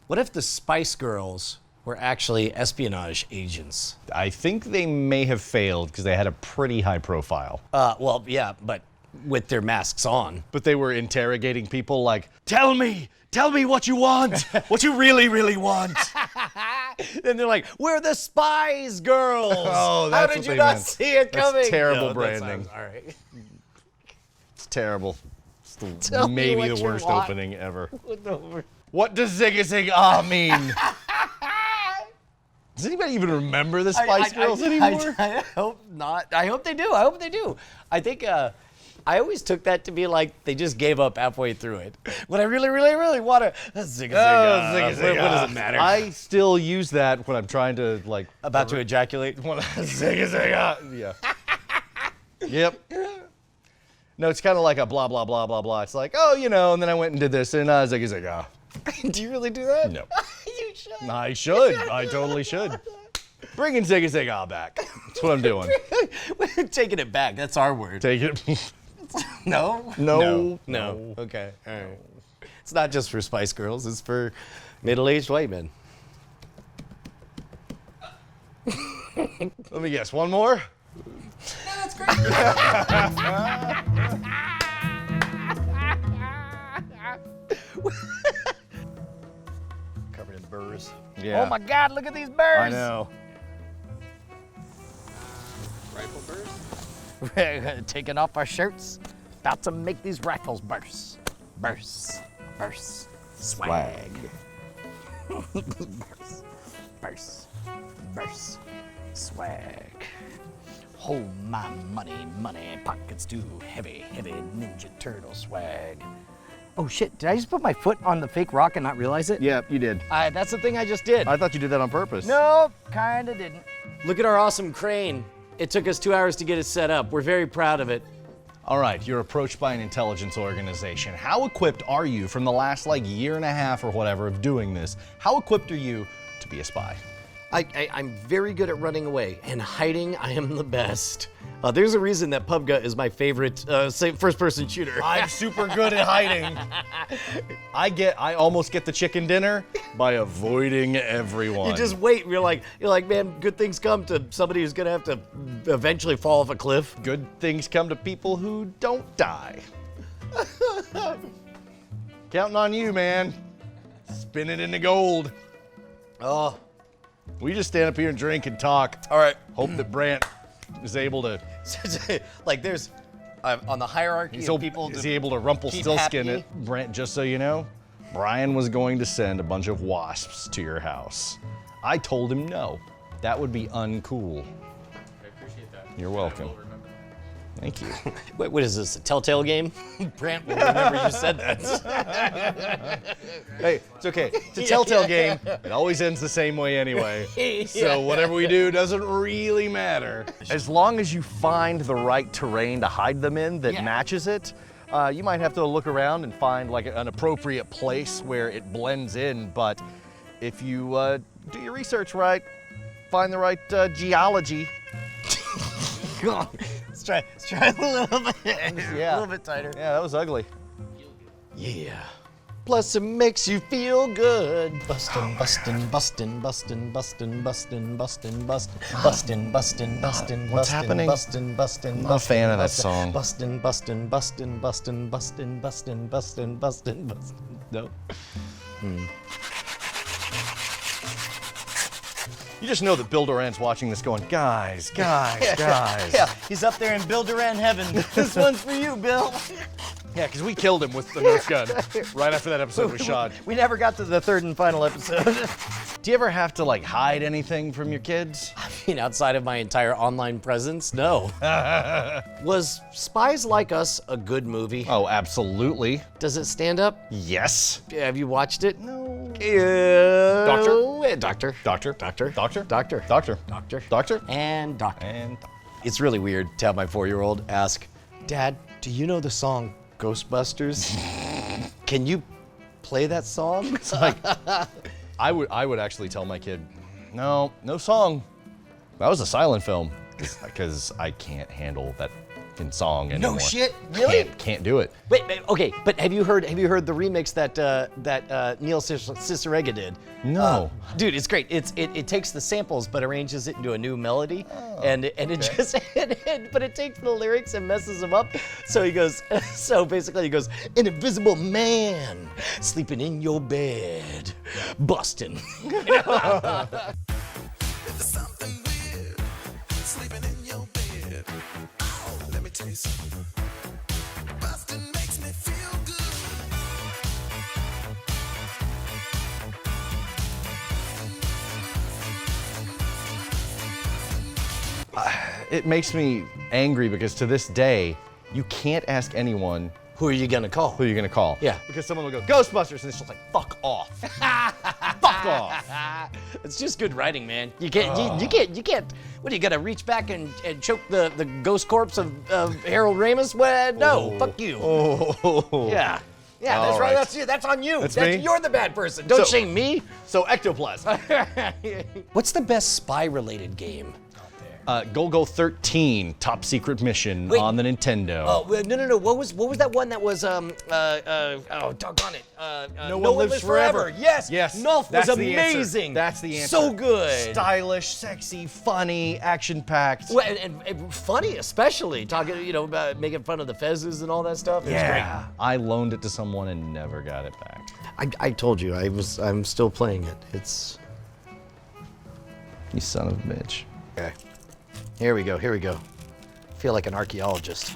What if the Spice Girls were actually espionage agents? I think they may have failed because they had a pretty high profile. Well, yeah, but with their masks on. But they were interrogating people like, tell me what you want, what you really want. And they're like, we're the Spice Girls. Oh, How that's did what you they not meant. see it coming? That's terrible No, branding. All right. It's terrible. It's Tell me maybe what the you worst want. opening ever. What does zigga zig ah mean? Does anybody even remember the Spice Girls anymore? I hope not. I hope they do. I think I always took that to be like they just gave up halfway through it. When I really want to zigga zigga. What does it matter? I still use that when I'm trying to like About to ejaculate. zigga zigga. Yeah. Yep. No, it's kind of like a blah blah blah blah blah. It's like, oh, you know, and then I went and did this and zigga zigga. Do you really do that? No. You should. I should. I totally should. Bringing zigga zigga back. That's what I'm doing. We're taking it back. That's our word. Take it. No? No. Okay. All right. It's not just for Spice Girls. It's for middle-aged white men. Let me guess. One more? That's great. Covered in burrs. Yeah. Oh my God, look at these birds. I know. Rifle burst? We're taking off our shirts. About to make these rifles burst. Burst. Swag. Burst. Swag. Hold my money, pockets too heavy, Ninja Turtle swag. Oh shit, did I just put my foot on the fake rock and not realize it? Yeah, you did. That's the thing I just did. I thought you did that on purpose. Nope, kinda didn't. Look at our awesome crane. It took us 2 hours to get it set up. We're very proud of it. All right, you're approached by an intelligence organization. How equipped are you from the last year and a half or whatever of doing this? How equipped are you to be a spy? I'm very good at running away, and hiding, I am the best. There's a reason that PUBG is my favorite first-person shooter. I'm super good at hiding. I almost get the chicken dinner by avoiding everyone. You just wait. You're like, man, good things come to somebody who's gonna have to eventually fall off a cliff. Good things come to people who don't die. Counting on you, man. Spin it into gold. Oh, We just stand up here and drink and talk. all right. Hope that Brant is able to. Like there's on the hierarchy of people. Is he able to Rumpelstiltskin happy? it? Brant, just so you know, Brian was going to send a bunch of wasps to your house. I told him no. That would be uncool. I appreciate that. You're welcome. I will remember. Thank you. Wait, what is this? A Telltale game? Brant will remember you said that. Hey, it's okay. It's a Telltale game. It always ends the same way anyway. So whatever we do doesn't really matter. As long as you find the right terrain to hide them in that matches it, you might have to look around and find an appropriate place where it blends in. But if you do your research right, find the right geology. Let's try a little bit. Yeah. A little bit tighter. Yeah, that was ugly. Yeah. Plus it makes you feel good. Bustin'. What's happening? I'm not a fan of that song. Bustin'. No. You just know that Bill Durant's watching this going, guys. Yeah, he's up there in Bill Durant heaven. This one's for you, Bill. Yeah, because we killed him with the Nerf gun right after that episode was shot. We never got to the third and final episode. Do you ever have to hide anything from your kids? I mean, outside of my entire online presence, no. Was Spies Like Us a good movie? Oh, absolutely. Does it stand up? Yes. Have you watched it? No. Doctor. And doctor. It's really weird to have my 4-year-old ask, Dad, do you know the song Ghostbusters? Can you play that song? It's like, I would actually tell my kid, no song. That was a silent film. Because I can't handle that in song anymore. No shit, really? Can't do it. Wait, okay, but have you heard the remix that Neil Cicerega did? No. Dude, it's great. It takes the samples but arranges it into a new melody, and it just but it takes the lyrics and messes them up. So he goes, so basically he goes, an invisible man sleeping in your bed, busting. There's something weird sleeping in your bed. Oh, let me tell you something. Bustin' makes me feel good. It makes me angry because to this day, you can't ask anyone Who are you gonna call? who you're gonna call. Yeah. Because someone will go, Ghostbusters, and it's just like, fuck off. Fuck off. It's just good writing, man. You can't. You can't. What, you gotta reach back and choke the ghost corpse of Harold Ramis? Well, no, fuck you. Oh. Yeah, that's All right. right. That's you. That's on you. That's me? You're the bad person. Don't So- shame me. So ectoplasm. What's the best spy-related game? Golgo 13, top secret mission Wait. on the Nintendo. Oh no. What was that one that was oh doggone it. No One Lives Forever. Yes. Nulf was That's the answer. amazing. That's the answer. So good. Stylish, sexy, funny, action-packed. Well, and funny, especially talking, about making fun of the fezzes and all that stuff. It was great. I loaned it to someone and never got it back. I told you I'm still playing it. It's You son of a bitch. okay. Here we go. Feel like an archaeologist.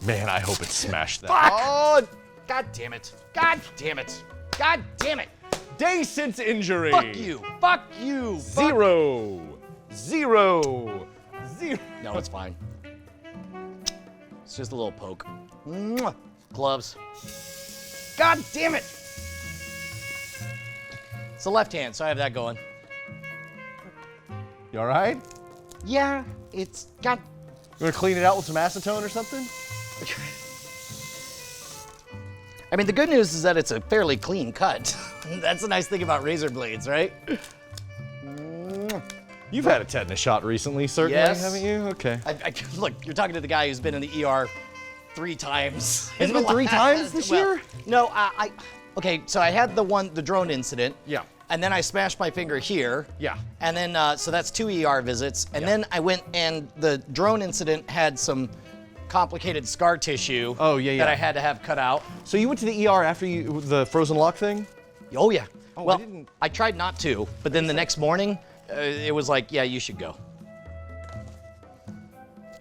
Man, I hope it smashed that. Fuck! Oh, God damn it! God damn it! God damn it! Day since injury. Fuck you! Fuck you! Zero. No, it's fine. It's just a little poke. Mwah. Gloves. God damn it! It's the left hand, so I have that going. You all right? Yeah, it's got. You want to clean it out with some acetone or something? I mean, the good news is that it's a fairly clean cut. That's the nice thing about razor blades, right? You've had a tetanus shot recently, certainly, Yes. haven't you? Okay. Look, you're talking to the guy who's been in the ER 3 times. Has it been 3 times this year? No, okay, so I had the drone incident. Yeah. And then I smashed my finger here. Yeah. And then, so that's 2 ER visits. And then I went and the drone incident had some complicated scar tissue. Oh, yeah. That I had to have cut out. So you went to the ER after the frozen lock thing? Oh, yeah. Oh, I well, didn't- I tried not to, but then the next morning, it was like, yeah, you should go.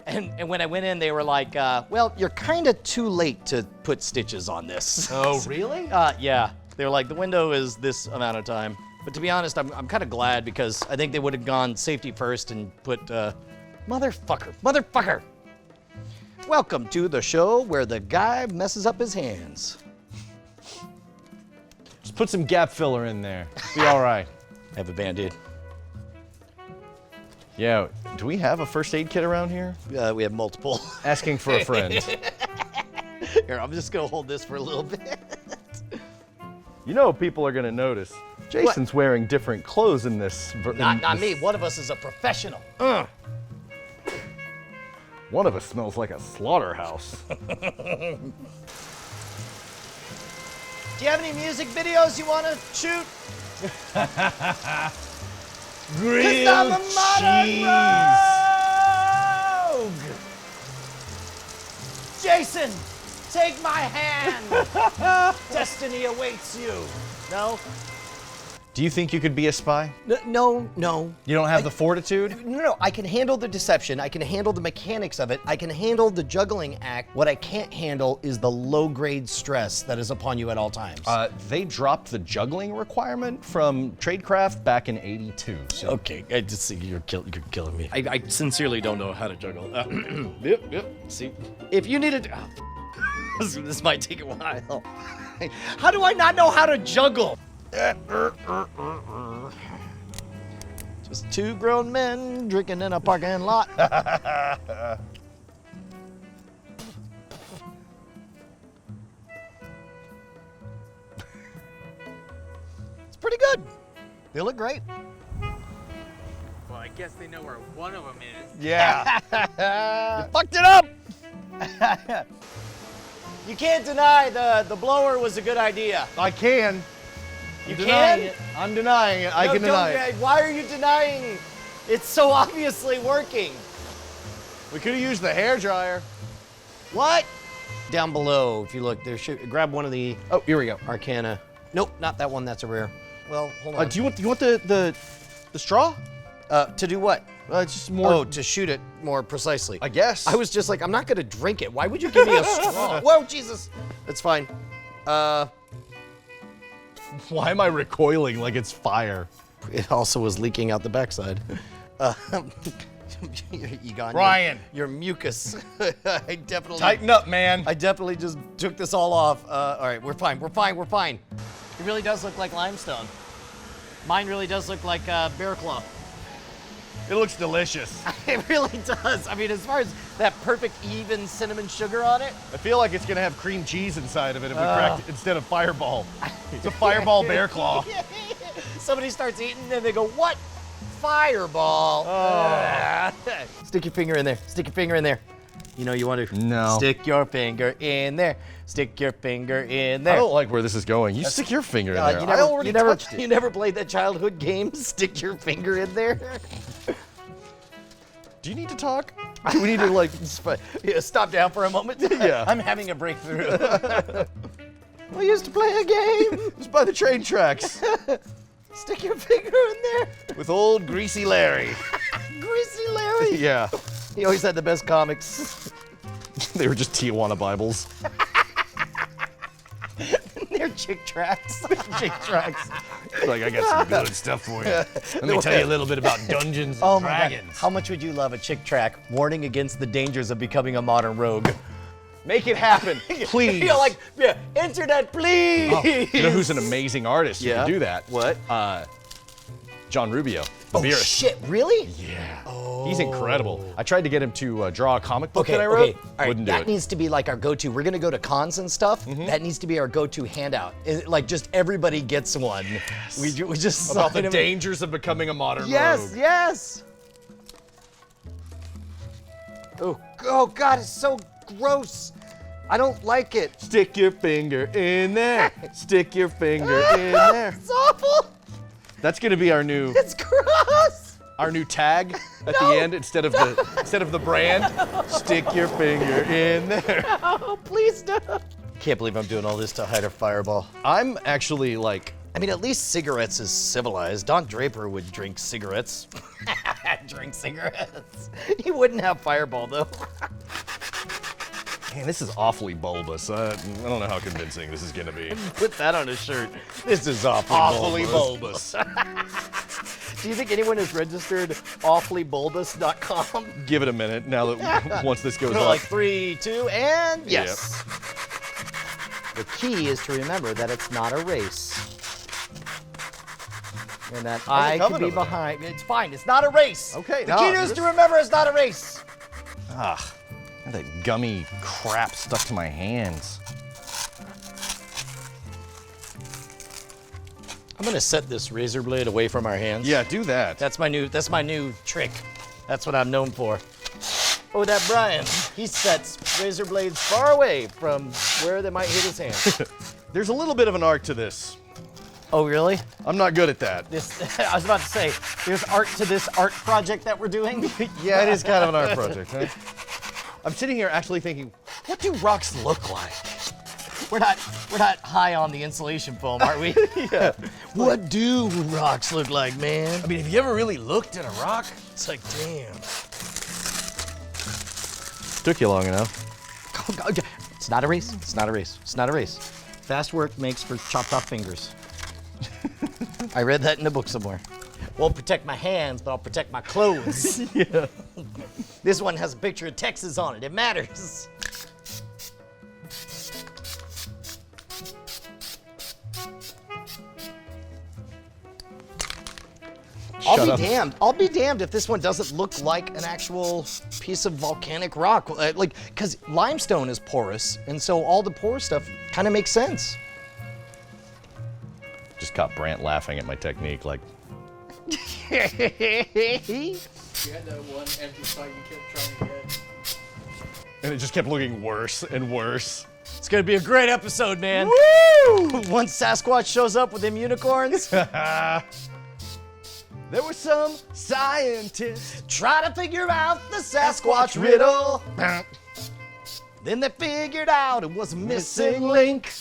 And when I went in, they were like, well, you're kind of too late to put stitches on this. Oh, really? Yeah. They were like, the window is this amount of time. But to be honest, I'm kind of glad because I think they would have gone safety first and put, motherfucker. Welcome to the show where the guy messes up his hands. Just put some gap filler in there. Be all right. I have a Band-Aid. Yeah. Do we have a first aid kit around here? We have multiple. Asking for a friend. Here, I'm just gonna hold this for a little bit. You know people are going to notice. Jason's wearing different clothes in this. Not me. One of us is a professional. One of us smells like a slaughterhouse. Do you have any music videos you want to shoot? Grilled I'm a modern rogue. Jason, take my hand. Destiny awaits you. No? Do you think you could be a spy? No. You don't have the fortitude? No. I can handle the deception. I can handle the mechanics of it. I can handle the juggling act. What I can't handle is the low-grade stress that is upon you at all times. They dropped the juggling requirement from Tradecraft back in '82. So. Okay, I just see you're killing me. I sincerely don't know how to juggle. Yep. See, if you needed, this might take a while. How do I not know how to juggle? Just 2 grown men drinking in a parking lot. It's pretty good. They look great. Well, I guess they know where one of them is. Yeah. You fucked it up. You can't deny the blower was a good idea. I can. You Denying can? it. I'm denying it. I No, can deny it. Why are you denying? It's so obviously working. We could have used the hair dryer. What? Down below, if you look, there should grab one of the Oh, here we go. Arcana. Nope, not that one. That's a rare. Well, hold on. Do you want the straw? To do what? It's just more. Oh, to shoot it more precisely. I guess. I was just like, I'm not gonna drink it. Why would you give me a straw? Whoa, Jesus. That's fine. Why am I recoiling like it's fire? It also was leaking out the backside. Egon, Ryan. your mucus. I definitely. Tighten up, man. I definitely just took this all off. All right, we're fine. We're fine. We're fine. It really does look like limestone. Mine really does look like bear claw. It looks delicious. It really does. I mean, as far as that perfect even cinnamon sugar on it. I feel like it's gonna have cream cheese inside of it if we cracked it instead of Fireball. It's a Fireball bear claw. Somebody starts eating and they go, what? Fireball. Stick your finger in there. Stick your finger in there. You know you want to. No. Stick your finger in there. Stick your finger in there. I don't like where this is going. You stick your finger in there. You I already touched it. You never played that childhood game, stick your finger in there? Do you need to talk? Do we need to like? Yeah, stop down for a moment. Yeah. I'm having a breakthrough. We used to play a game. Just by the train tracks Stick your finger in there. with old Greasy Larry. Greasy Larry. Yeah. He always had the best comics. They were just Tijuana Bibles. They're chick tracks. Chick tracks. Like, I got some good stuff for you. Let me tell you a little bit about Dungeons and Oh my God. Dragons. How much would you love a chick track warning against the dangers of becoming a modern rogue? Make it happen, please. You're like, yeah, internet, please. Oh, you know who's an amazing artist who Yeah. can do that? What? John Rubio. Oh Beerus. shit, really? Yeah. He's incredible. I tried to get him to draw a comic book that I wrote. Okay. All right, Wouldn't do that it. needs to be like our go-to. We're gonna go to cons and stuff. That needs to be our go-to handout. Like just everybody gets one. We just About sign the 'em. dangers of becoming a modern Yes, rogue. yes. Oh God, it's so gross. I don't like it. Stick your finger in there. Stick your finger in there. It's awful. That's gonna be our new It's gross. tag at the end instead of the brand. Stick your finger in there. Oh, please don't. Can't believe I'm doing all this to hide a fireball. I'm actually like, I mean, at least cigarettes is civilized. Don Draper would drink cigarettes. Drink cigarettes. He wouldn't have fireball though. man, this is awfully bulbous. I don't know how convincing this is gonna be. Put that on a shirt. This is awfully bulbous. Do you think anyone has registered awfullybulbous.com? Give it a minute now that once this goes We're up. like 3, 2, and yes. The key is to remember that it's not a race. And that I coming can be over there? behind. It's fine. It's not a race. Okay, The no, key is this- to remember it's not a race. Ah, that gummy crap stuck to my hands. I'm gonna set this razor blade away from our hands. Yeah, do that. That's my new trick. That's what I'm known for. Oh, that Brian, he sets razor blades far away from where they might hit his hands. There's a little bit of an art to this. Oh, really? I'm not good at that. I was about to say, there's art to this art project that we're doing. Yeah, it is kind of an art project, huh? I'm sitting here actually thinking, what do rocks look like? We're not high on the insulation foam, are we? Yeah. What do rocks look like, man? I mean, have you ever really looked at a rock? It's like, damn. Took you long enough. It's not a race. It's not a race. It's not a race. Fast work makes for chopped off fingers. I read that in a book somewhere. Won't protect my hands, but I'll protect my clothes. Yeah. This one has a picture of Texas on it. It matters. Shut up. Damned. I'll be damned if this one doesn't look like an actual piece of volcanic rock. Because limestone is porous, and so all the porous stuff kind of makes sense. Just caught Brant laughing at my technique, like, had that one empty spot you kept trying to get. And it just kept looking worse and worse. It's gonna be a great episode, man. Woo! Once Sasquatch shows up with them unicorns. There were some scientists Try to figure out the Sasquatch riddle. Then they figured out it was a missing link.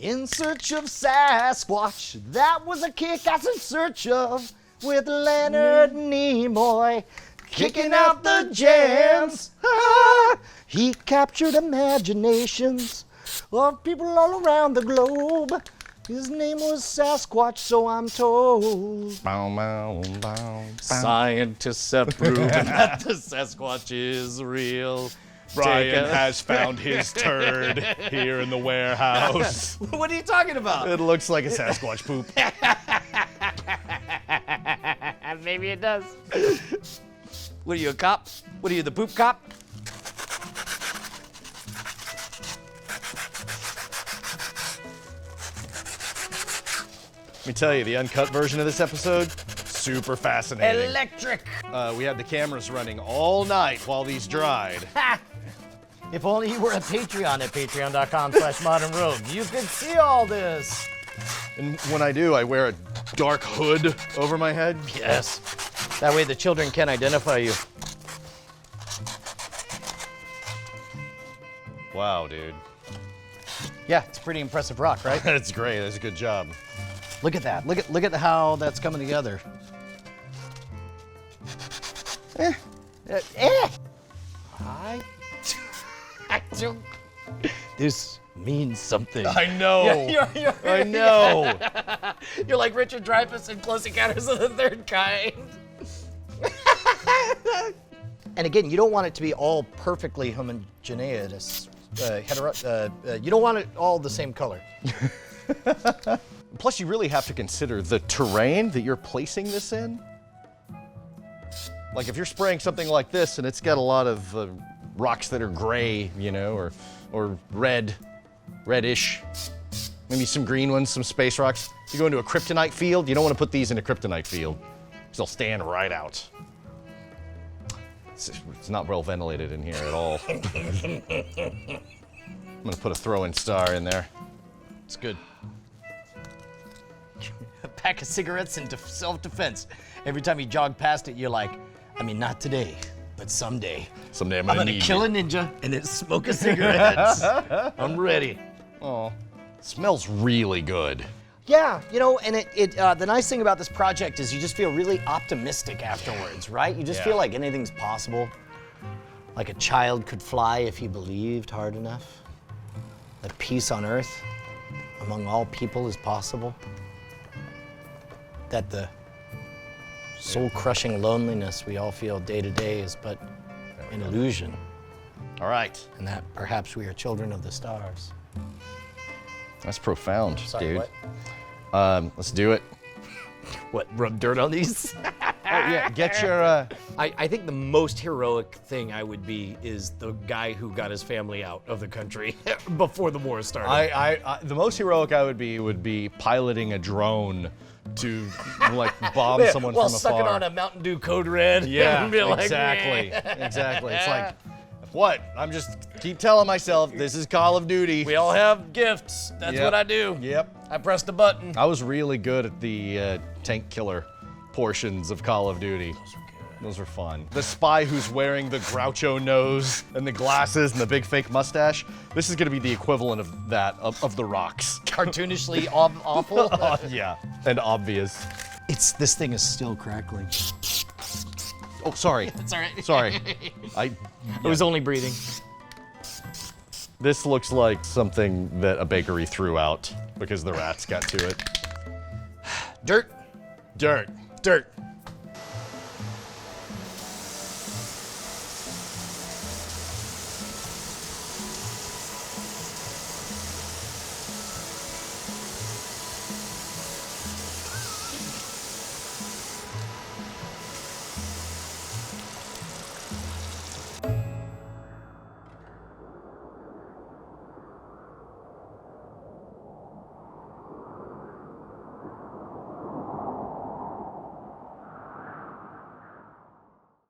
In search of Sasquatch, that was a kick-ass in search of, with Leonard Nimoy kicking out the jams. He captured imaginations of people all around the globe. His name was Sasquatch, so I'm told. Bow, bow, bow, bow. Scientists have proven that the Sasquatch is real. Brian has found his turd here in the warehouse. What are you talking about? It looks like a Sasquatch poop. Maybe it does. What are you, a cop? What are you, the poop cop? Let me tell you, the uncut version of this episode, super fascinating. Electric. We had the cameras running all night while these dried. Ha! If only you were a Patreon at patreon.com/modernrogue. You could see all this. And when I do, I wear a dark hood over my head. Yes. That way the children can identify you. Wow, dude. Yeah, it's a pretty impressive rock, right? That's great. That's a good job. Look at that. Look at how that's coming together. I don't. This means something. I know. You're I know. You're like Richard Dreyfuss in Close Encounters of the Third Kind. And again, you don't want it to be all perfectly homogeneous. You don't want it all the same color. Plus, you really have to consider the terrain that you're placing this in. Like if you're spraying something like this and it's got a lot of rocks that are gray, you know, or reddish, maybe some green ones, some space rocks. You go into a kryptonite field, you don't want to put these in a kryptonite field because they'll stand right out. It's not well ventilated in here at all. I'm gonna put a throw-in star in there. It's good. A pack of cigarettes into self-defense. Every time you jog past it, you're like, I mean, not today, but someday. Someday I'm I'm gonna gonna need kill you. a ninja and then smoke a cigarette. I'm ready. Oh, smells really good. Yeah, you know, and the nice thing about this project is you just feel really optimistic afterwards, right? You just Yeah. feel like anything's possible. Like a child could fly if he believed hard enough. That peace on earth among all people is possible. That the soul-crushing loneliness we all feel day to day is but an illusion. All right. And that perhaps we are children of the stars. That's profound, Sorry, dude. what? Let's do it. What, rub dirt on these? Oh yeah, get your. I think the most heroic thing I would be is the guy who got his family out of the country before the war started. I the most heroic I would be piloting a drone to like bomb someone while from sucking afar. on a Mountain Dew Code Red. Yeah, and be like, exactly, "Meh." exactly. It's like, what? I'm just keep telling myself this is Call of Duty. We all have gifts. That's Yep. what I do. Yep. I pressed a button. I was really good at the tank killer portions of Call of Duty. Those were fun. The spy who's wearing the Groucho nose and the glasses and the big fake mustache. This is gonna be the equivalent of that, of the rocks. Cartoonishly awful. Yeah, and obvious. This thing is still crackling. Oh, sorry. It's all right. Sorry. It was only breathing. This looks like something that a bakery threw out because the rats got to it. Dirt. Dirt. Dirt.